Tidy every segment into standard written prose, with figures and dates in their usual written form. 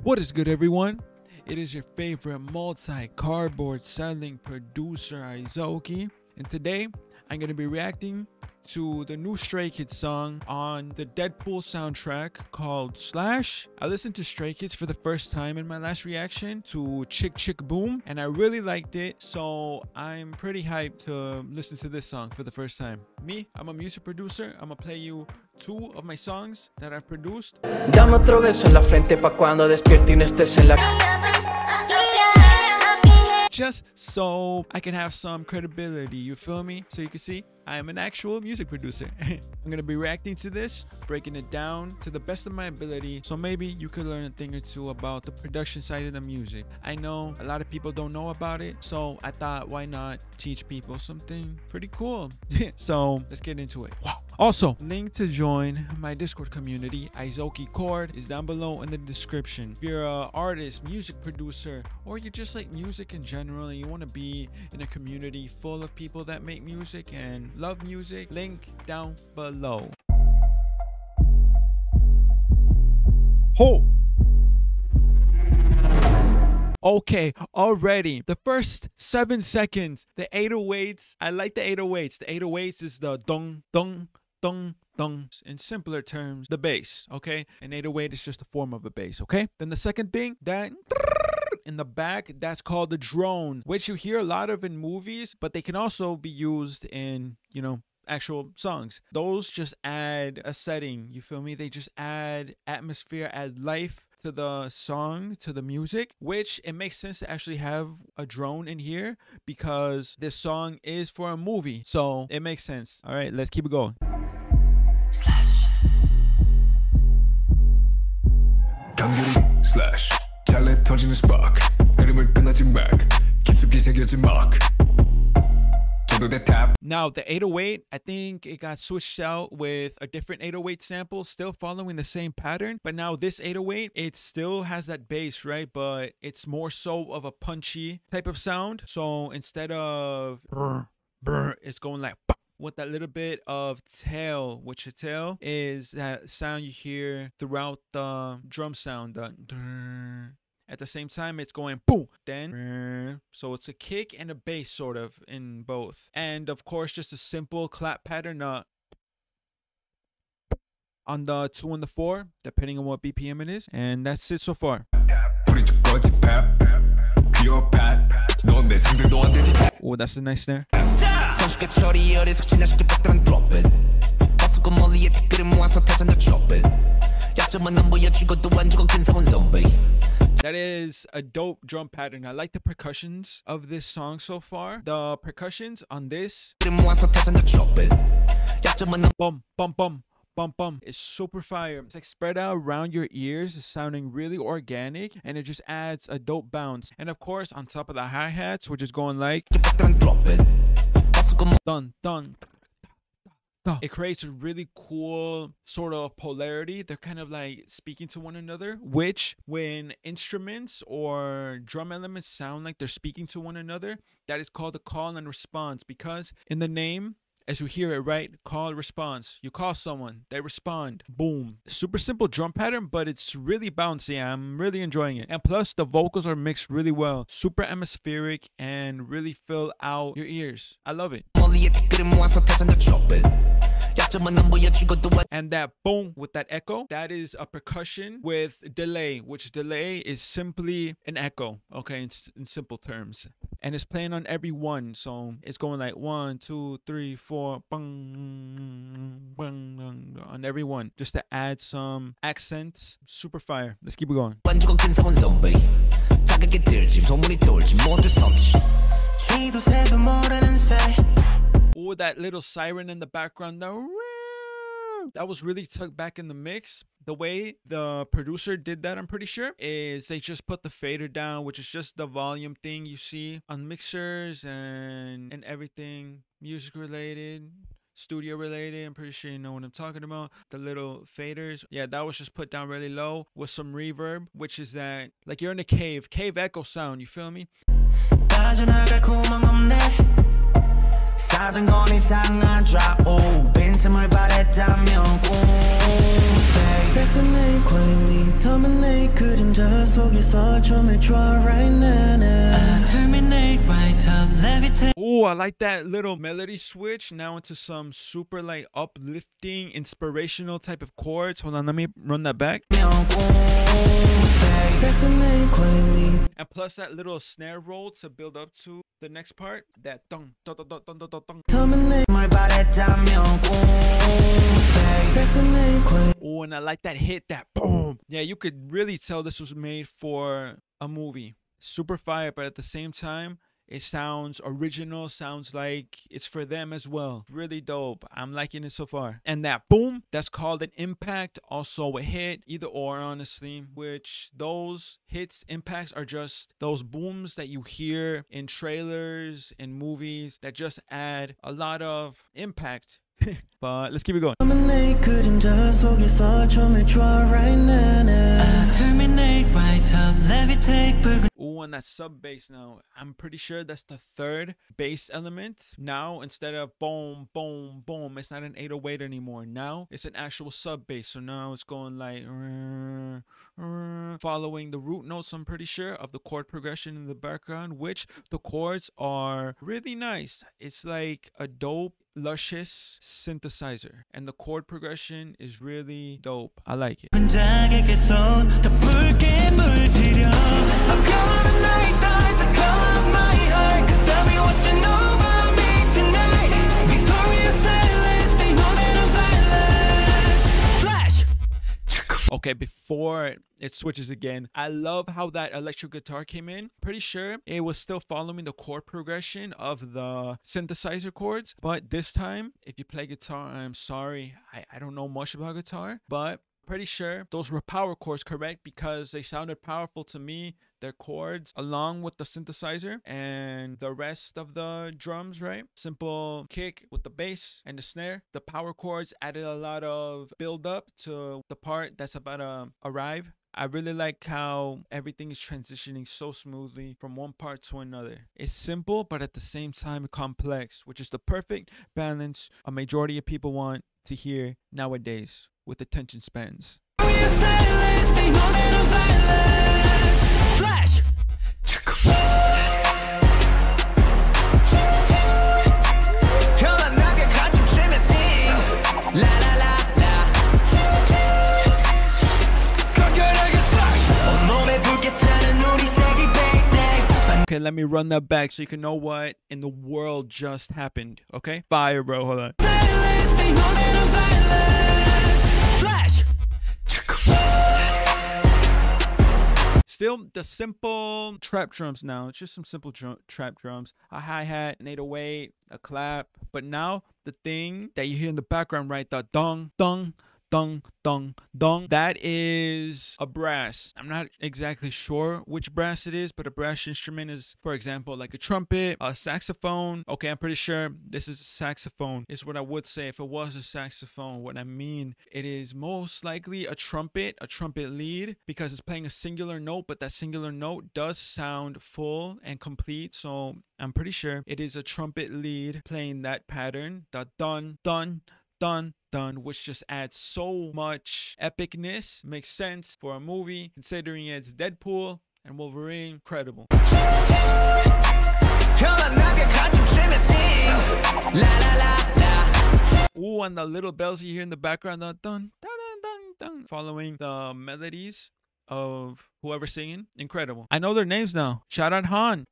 What is good, everyone? It is your favorite multi-cardboard selling producer, Izoki, and today I'm going to be reacting to the new Stray Kids song on the Deadpool soundtrack called Slash. I listened to Stray Kids for the first time in my last reaction to Chick Chick Boom, and I really liked it, so I'm pretty hyped to listen to this song for the first time. I'm a music producer. I'm gonna play you 2 of my songs that I've produced. Dame otro beso en la frente pa' cuando despierte y no estés en la... Just so I can have some credibility, you feel me? So you can see I am an actual music producer. I'm gonna be reacting to this, breaking it down to the best of my ability, so maybe you could learn a thing or two about the production side of the music. I know a lot of people don't know about it, so I thought, why not teach people something pretty cool? So let's get into it. Wow. Also, link to join my Discord community, IZOKICORD, is down below in the description. If you're an artist, music producer, or you just like music in general and you want to be in a community full of people that make music and love music, link down below. Ho! Okay, already the first 7 seconds, the 808s. I like the 808s. The 808s is the dong dong dong dong. In simpler terms, the bass. Okay, an 808 is just a form of a bass. Okay, then the second thing, that in the back, that's called the drone, which you hear a lot of in movies, but they can also be used in, you know, actual songs. Those just add a setting, you feel me? They just add atmosphere, add life to the song, to the music, which it makes sense to actually have a drone in here because this song is for a movie, so it makes sense. All right, let's keep it going. Slash. 잘래 터지는 spark. 흐름을 끊어진 mark. 깊숙이 새겨진 mark. Now the 808, I think it got switched out with a different 808 sample, still following the same pattern, but now this 808, it still has that bass, right? But it's more so of a punchy type of sound. So instead of brr, brr, it's going like with that little bit of tail, which a tail is that sound you hear throughout the drum sound. At the same time, it's going boom, then, so it's a kick and a bass sort of in both. And of course, just a simple clap pattern on the 2 and the 4, depending on what BPM it is. And that's it so far. Oh, that's a nice snare. That is a dope drum pattern. I like the percussions of this song so far. The percussions on this, bum bum bum bum bum, is super fire. It's like spread out around your ears. It's sounding really organic, and it just adds a dope bounce. And of course, on top of the hi-hats, which is going like dun dun. It creates a really cool sort of polarity. They're kind of like speaking to one another, which when instruments or drum elements sound like they're speaking to one another, that is called a call and response, because in the name, as you hear it, right? Call, response. You call someone, they respond. Boom. Super simple drum pattern, but it's really bouncy. I'm really enjoying it. And plus, the vocals are mixed really well. Super atmospheric and really fill out your ears. I love it. And that boom with that echo, that is a percussion with delay, which delay is simply an echo, okay, in simple terms. And it's playing on every one, so it's going like 1, 2, 3, 4, bang, bang, bang, on every one, just to add some accents. Super fire. Let's keep it going. Oh, that little siren in the background, that was really tucked back in the mix. The way the producer did that, I'm pretty sure, is they just put the fader down, which is just the volume thing you see on mixers and everything music related, studio related. I'm pretty sure you know what I'm talking about. The little faders. Yeah, that was just put down really low with some reverb, which is that like you're in a cave echo sound, you feel me? 자전거 이상한 좌우 빈틈을 바랬다면 세상 내 quietly 덤은 내 그림자 속에서 춤을 춰 right now terminate rise up levitate. Oh, I like that little melody switch now into some super like uplifting, inspirational type of chords. Hold on, let me run that back. And plus that little snare roll to build up to the next part. That dong, dong, dong, dong, dong, dong, dong. Oh, and I like that hit, that boom. Yeah, you could really tell this was made for a movie. Super fire, but at the same time, it sounds original, sounds like it's for them as well. Really dope. I'm liking it so far. And that boom, that's called an impact, also a hit, either or honestly, which those hits, impacts are just those booms that you hear in trailers, in movies that just add a lot of impact. But let's keep it going. Oh, and that sub bass now. I'm pretty sure that's the third bass element. Now, instead of boom, boom, boom, it's not an 808 anymore. Now, it's an actual sub bass. So now it's going like following the root notes, I'm pretty sure, of the chord progression in the background, which the chords are really nice. It's like a dope, luscious synthesizer, and the chord progression is really dope. I like it. Okay, before it switches again, I love how that electric guitar came in. Pretty sure it was still following the chord progression of the synthesizer chords, but this time, if you play guitar, I'm sorry, I don't know much about guitar, but pretty sure those were power chords, correct? Because they sounded powerful to me. Their chords along with the synthesizer and the rest of the drums, right? Simple kick with the bass and the snare. The power chords added a lot of build up to the part that's about to arrive. I really like how everything is transitioning so smoothly from one part to another. It's simple, but at the same time complex, which is the perfect balance a majority of people want to hear nowadays with attention spans. Flash. Okay, let me run that back so you can know what in the world just happened. Okay? Fire, bro. Hold on. Still the simple trap drums now. It's just some simple trap drums. A hi-hat, an 808, a clap. But now the thing that you hear in the background, right? The dong, dong, dong, dong, dong. That is a brass. I'm not exactly sure which brass it is, but a brass instrument is, for example, like a trumpet, a saxophone. Okay, I'm pretty sure this is a saxophone, is what I would say if it was a saxophone. What I mean, it is most likely a trumpet lead, because it's playing a singular note, but that singular note does sound full and complete. So I'm pretty sure it is a trumpet lead playing that pattern, the dun, dun, dun, dun, which just adds so much epicness. Makes sense for a movie, considering it's Deadpool and Wolverine. Incredible. Ooh, and the little bells you hear in the background, the dun, dun, dun, dun, dun, following the melodies of whoever's singing. Incredible. I know their names now. Shout out Han.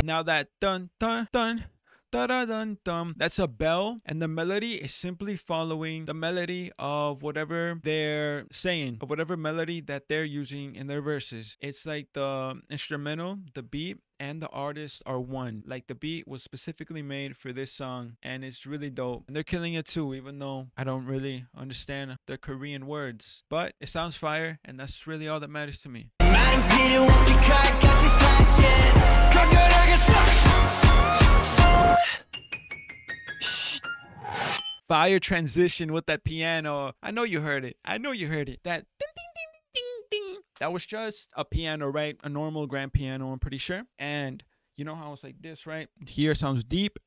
Now that dun dun dun dun dun dun dun, that's a bell, and the melody is simply following the melody of whatever they're saying, of whatever melody that they're using in their verses. It's like the instrumental, the beat, and the artist are one. Like the beat was specifically made for this song, and it's really dope. And they're killing it too, even though I don't really understand the Korean words. But it sounds fire, and that's really all that matters to me. Fire transition with that piano. I know you heard it. I know you heard it. That ding, ding, That was just a piano, right? A normal grand piano, I'm pretty sure. And you know how it's like this, right? Here sounds deep.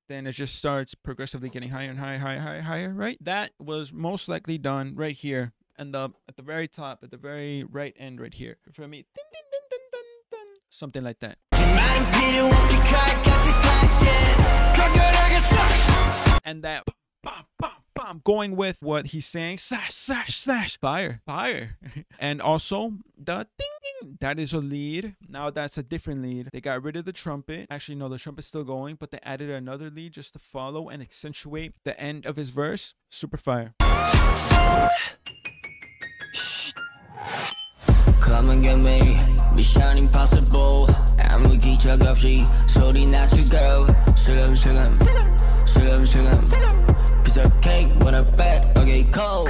Then it just starts progressively getting higher and higher, higher, higher, higher, right? That was most likely done right here. And at the very top, at the very right end right here. You feel me? Dun, dun, dun, dun, dun, dun. Something like that. And that bam, bam, bam, going with what he's saying, slash, slash, slash, fire, fire. And also the ding, ding, that is a lead. Now that's a different lead. They got rid of the trumpet. Actually, no, the trumpet's still going, but they added another lead just to follow and accentuate the end of his verse. Super fire. Come and get me, mission impossible. 아무기적 없이 소리 낮추고 슬금 piece of cake when I bet okay cold.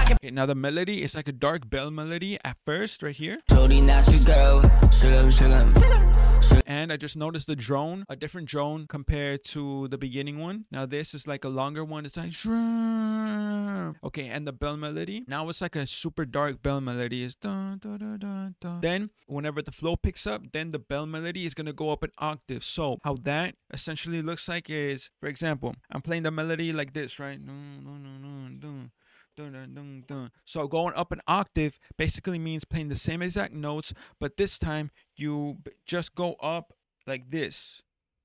Okay, now the melody is like a dark bell melody at first right here. 소리 낮추고 And I just noticed the drone, a different drone compared to the beginning one. Now this is like a longer one. It's like, okay, and the bell melody. Now it's like a super dark bell melody. It's dun, dun, dun, dun, dun. Then whenever the flow picks up, then the bell melody is going to go up an octave. So how that essentially looks like is, for example, I'm playing the melody like this, right? Dun, dun, dun, dun. So going up an octave basically means playing the same exact notes, but this time you just go up like this.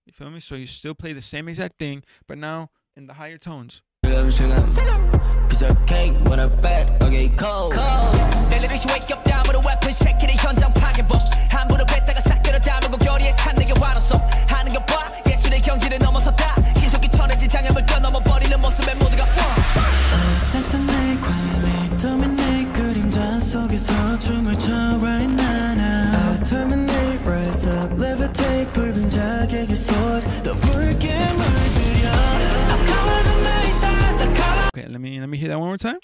You feel me? So you still play the same exact thing, but now in the higher tones. piece of cake when I bet okay cold. wake up down with a weapon shake it 현장 파괴법 함부로 뱉다가 싹 때려 담고 결의에 찬 내게 와로서 하는 거 봐 예술의 경지를 넘어섰다 신속히 천해진 장애물 뛰어넘어버리는 모습에 모두가 세상을 quietly dominate 그림자 속에서 춤을 춰 right now terminate rise up levitate 붉은 자객의 sword 더 붉게 물들여 I'm color the night stars the color. Okay, let me hear that one more time.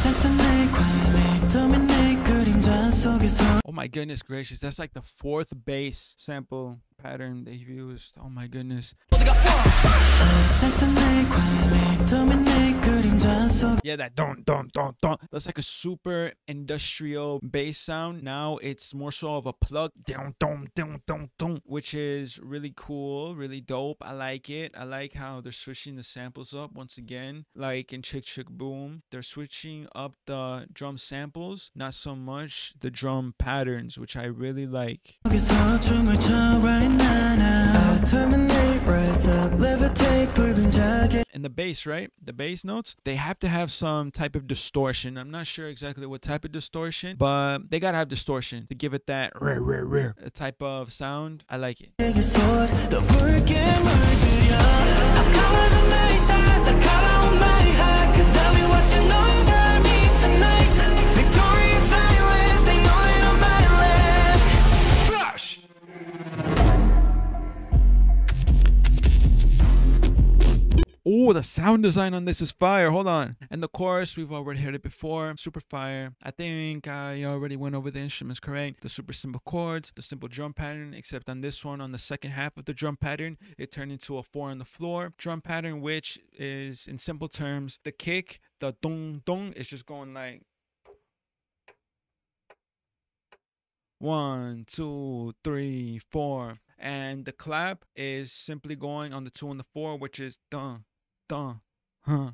세상을 quietly dominate 그림자 속에서. Oh my goodness gracious, that's like the fourth bass sample pattern they used. Oh my goodness. Yeah, that don't. That's like a super industrial bass sound. Now it's more so of a plug down, which is really cool, really dope. I like it. I like how they're switching the samples up once again. Like in Chick Chick Boom, they're switching up the drum samples, not so much the drum patterns, which I really like. And the bass, right? The bass notes, they have to have some type of distortion. I'm not sure exactly what type of distortion, but they gotta have distortion to give it that type of sound. I like it. Oh, the sound design on this is fire. Hold on. And the chorus, we've already heard it before. Super fire. I think I already went over the instruments, correct? The super simple chords, the simple drum pattern, except on this one, on the second half of the drum pattern, it turned into a 4 on the floor drum pattern, which is, in simple terms, the kick, the dong dong, is just going like 1, 2, 3, 4. And the clap is simply going on the 2 and the 4, which is dun, dun, huh,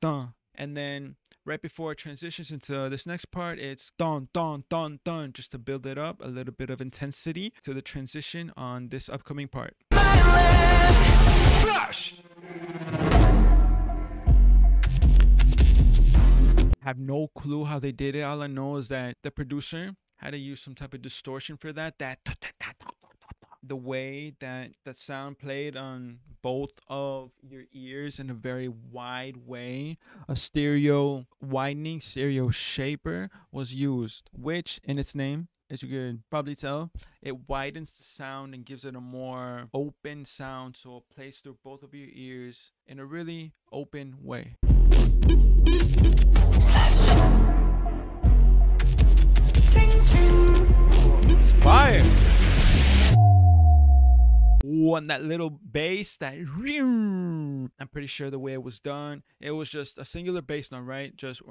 dun. And then right before it transitions into this next part, it's dun, dun, dun, dun, just to build it up, a little bit of intensity to the transition on this upcoming part. Flash! I have no clue how they did it. All I know is that the producer had to use some type of distortion for that. The way that sound played on both of your ears in a very wide way, a stereo widening, stereo shaper was used, which in its name, as you could probably tell, it widens the sound and gives it a more open sound, so it plays through both of your ears in a really open way. It's fire. Ooh, and that little bass, that I'm pretty sure the way it was done, it was just a singular bass note, right? Just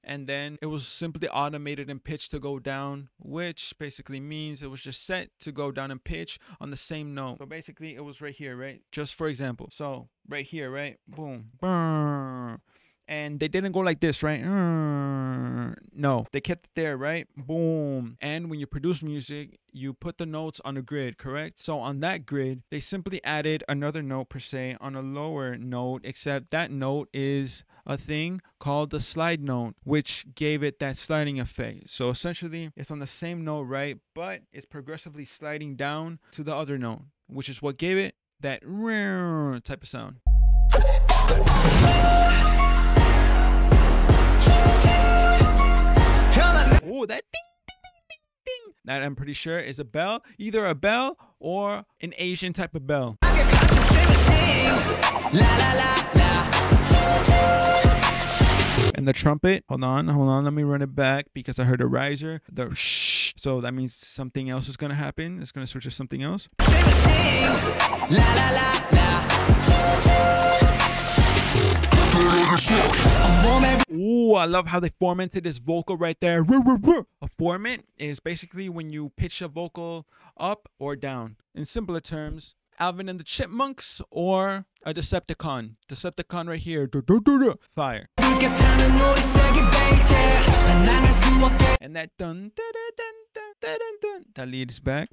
and then it was simply automated in pitch to go down, which basically means it was just set to go down in pitch on the same note. So basically it was right here, right? Just for example. So right here, right? Boom. Brr. And they didn't go like this, right? No, they kept it there, right? Boom. And when you produce music, you put the notes on a grid, correct? So on that grid, they simply added another note per se on a lower note, except that note is a thing called the slide note, which gave it that sliding effect. So essentially, it's on the same note, right? But it's progressively sliding down to the other note, which is what gave it that type of sound. Oh, that ding, ding, ding, ding. That I'm pretty sure is a bell, either a bell or an Asian type of bell. And the trumpet, hold on, let me run it back because I heard a riser. The shh, so that means something else is gonna happen. It's gonna switch to something else. Ooh, I love how they formatted this vocal right there. A format is basically when you pitch a vocal up or down. In simpler terms, Alvin and the Chipmunks or a Decepticon. Decepticon right here. Fire. And that dun, dun, dun, dun, dun, dun, dun, that lead is back.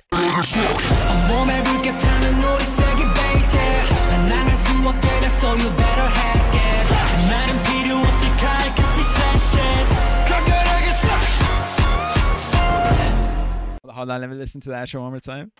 Hold on, let me listen to that show one more time.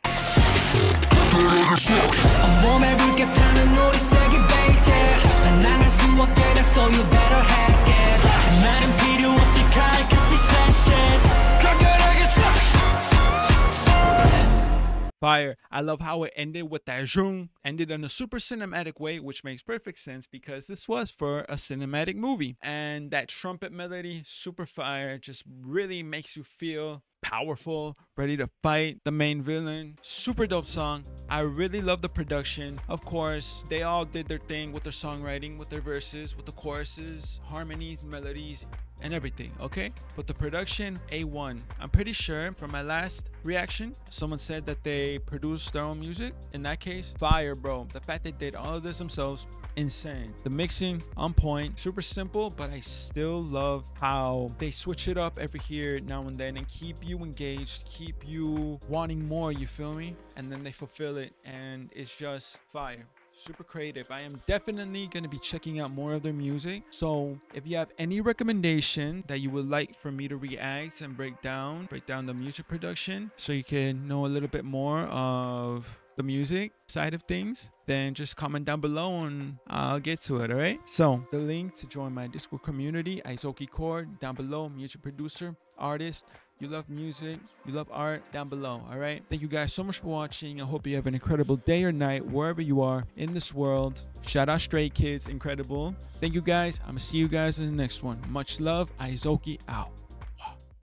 Fire. I love how it ended with that zoom, ended in a super cinematic way, which makes perfect sense because this was for a cinematic movie. And that trumpet melody, super fire, just really makes you feel powerful, ready to fight the main villain. Super dope song. I really love the production. Of course, they all did their thing with their songwriting, with their verses, with the choruses, harmonies, melodies, and everything, okay? But the production, A1. I'm pretty sure from my last reaction, someone said that they produced their own music. In that case, fire, bro. The fact they did all of this themselves, insane. The mixing, on point. Super simple, but I still love how they switch it up every here now and then and keep you engaged, keep you wanting more, you feel me? And then they fulfill it, and it's just fire. Super creative. I am definitely going to be checking out more of their music. So if you have any recommendation that you would like for me to react and break down the music production so you can know a little bit more of the music side of things, then just comment down below and I'll get to it. All right, so the link to join my Discord community, IZOKICORD, down below. Music producer, artist. You love music, you love art, down below. All right, thank you guys so much for watching. I hope you have an incredible day or night wherever you are in this world. Shout out Stray Kids, incredible. Thank you guys. I'm gonna see you guys in the next one. Much love. Izoki out.